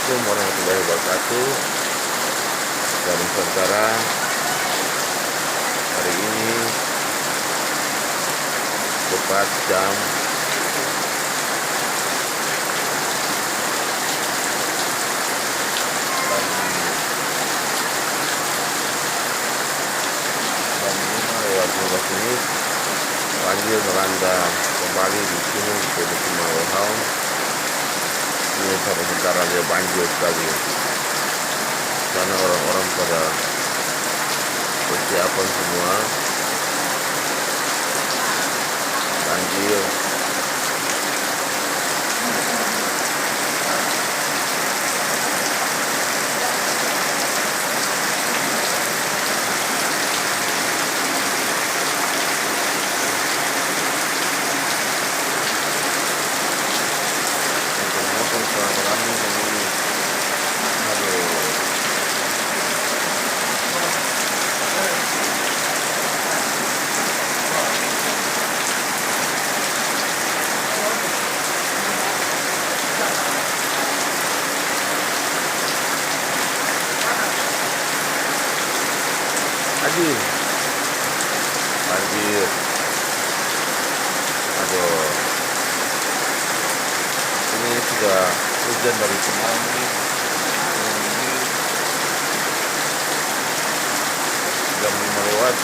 Assalamualaikum warahmatullahi wabarakatuh. Dan Nusantara, hari ini tepat jam 5 lewat 15 menit, banjir melanda kembali di sini di pemukiman Wohau. Ini sampai sekarang dia banjir sekali, karena orang-orang pada persiapan semua. Banjir maupun selama ini. Aduh, banjir, banjir, aduh. Ini sudah hujan dari semalam ini. Jam 5 lewat